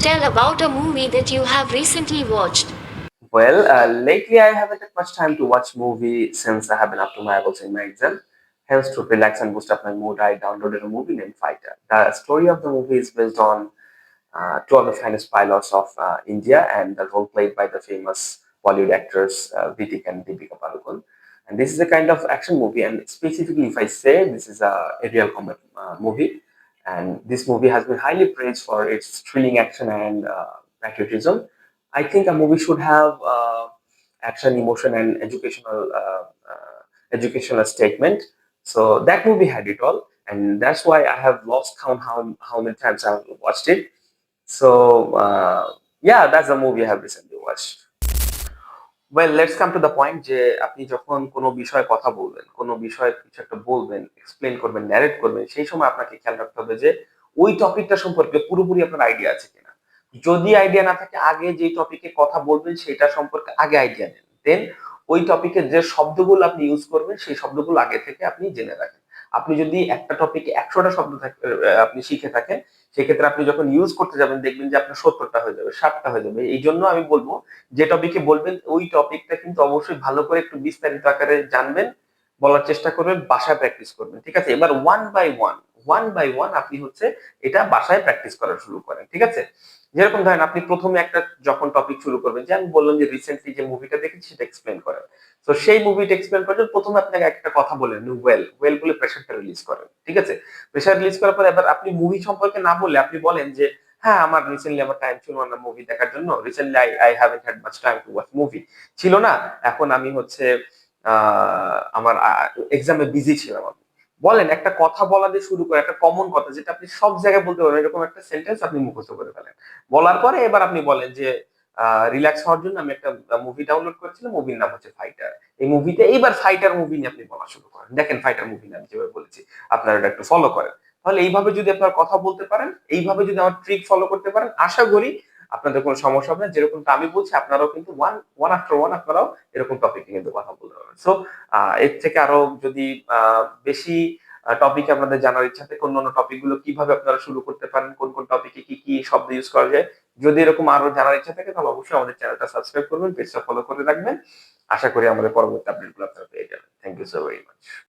Tell about a movie that you have recently watched. Lately I haven't had much time to watch movie since I have been up to my eyeballs in my exam. Hence, to relax and boost up my mood, I downloaded a movie named Fighter. The story of the movie is based on two of the finest pilots of India and the role played by the famous Bollywood actors Vitik and Deepika Padukone. And this is a kind of action movie, and specifically, if I say this is a aerial combat movie, and this movie has been highly praised for its thrilling action and patriotism. I think a movie should have action, emotion, and educational statement. So that movie had it all, and that's why I have lost count how many times I've watched it. So yeah, that's the movie I have recently watched. Let's come to the point যে আপনি যখন কোনো বিষয়ে কথা বলবেন, কোনো বিষয়ে কিছু একটা বলবেন, এক্সপ্লেন করবেন, ন্যারেট করবেন, সেই সময় আপনাকে খেয়াল রাখতে হবে যে ওই টপিকটা সম্পর্কে পুরোপুরি আপনার আইডিয়া আছে কিনা। যদি আইডিয়া না থাকে, আগে যে টপিকে কথা বলবেন সেটা সম্পর্কে আগে আইডিয়া নেন, দেন ওই টপিকের যে শব্দগুলো আপনি ইউজ করবেন সেই শব্দগুলো আগে থেকে আপনি জেনে রাখেন। আপনি যদি একটা টপিকে ১০০টা শব্দ আপনি শিখে থাকেন, সেক্ষেত্রে আপনি যখন ইউজ করতে যাবেন দেখবেন যে আপনার ৭০টা হয়ে যাবে, ৬০টা হয়ে যাবে। এই জন্য আমি বলবো যে টপিকে বলবেন ওই টপিকটা কিন্তু অবশ্যই ভালো করে একটু বিস্তারিত আকারে জানবেন, বলার চেষ্টা করবেন, বাসায় প্র্যাকটিস করবেন। ঠিক আছে? এবার ওয়ান বাই ওয়ান আপনি হচ্ছে এটা বাসায় প্র্যাকটিস করা শুরু করেন। ঠিক আছে? যেরকম ধরেন আপনি প্রথমে একটা যখন টপিক শুরু করবেন, যে আমি বললাম যে রিসেন্টলি যে মুভিটা দেখেছি সেটা এক্সপ্লেন করেন। তো সেই মুভিটা এক্সপ্লেন করার জন্য প্রথমে আপনাকে একটা কথা বলেন, ওয়েল বলে প্রেশারটা রিলিজ করেন। ঠিক আছে? প্রেশার রিলিজ করার পর এবার আপনি মুভি সম্পর্কে না বলে আপনি বলেন যে হ্যাঁ, আমার রিসেন্টলি আমার টাইম ছিল না মুভি দেখার জন্য। Recently I haven't had much time to watch movie. ছিল না। এখন আমি হচ্ছে আমার এক্সামে বিজি ছিলাম আমি। বলেন একটা কথা বলা দিয়ে শুরু করে একটা কমন কথা যেটা আপনি সব জায়গায় বলতে পারবেন, এরকম একটা সেন্টেন্স আপনি মুখস্থ করে ফেলেন। বলার পরে এবার আপনি বলেন যে রিল্যাক্স হওয়ার জন্য আমি একটা মুভি ডাউনলোড করেছিলাম। মুভির নাম হচ্ছে ফাইটার। এই মুভিটা এইবার ফাইটার মুভি নিয়ে আপনি বলা শুরু করেন। দেখেন ফাইটার মুভি নিয়ে আমি যেভাবে বলেছি, আপনারা এটা একটু ফলো করেন। তাহলে এইভাবে যদি আপনারা কথা বলতে পারেন, এইভাবে যদি আমার ট্রিক ফলো করতে পারেন, আশা করি আপনাদের কোনো সমস্যা হবে না। যেরকমটা আমি বলছি আপনারাও কিন্তু ওয়ান আফটার ওয়ান আপনারাও এরকম টপিকে কিন্তু কথা বলতে পারবেন। সো এর থেকে আরো যদি বেশি টপিক আপনাদের জানার ইচ্ছা থাকে, অন্যান্য টপিক গুলো কিভাবে আপনারা শুরু করতে পারেন, কোন কোন টপিকে কি কি শব্দ ইউজ করা যায়, যদি এরকম আরো জানার ইচ্ছা থাকে তাহলে অবশ্যই আমাদের চ্যানেলটা সাবস্ক্রাইব করবেন, পেজটা ফলো করে রাখবেন। আশা করি আমাদের পরবর্তী আপডেট গুলো আপনারা পেয়ে যাবেন। Thank you so very much.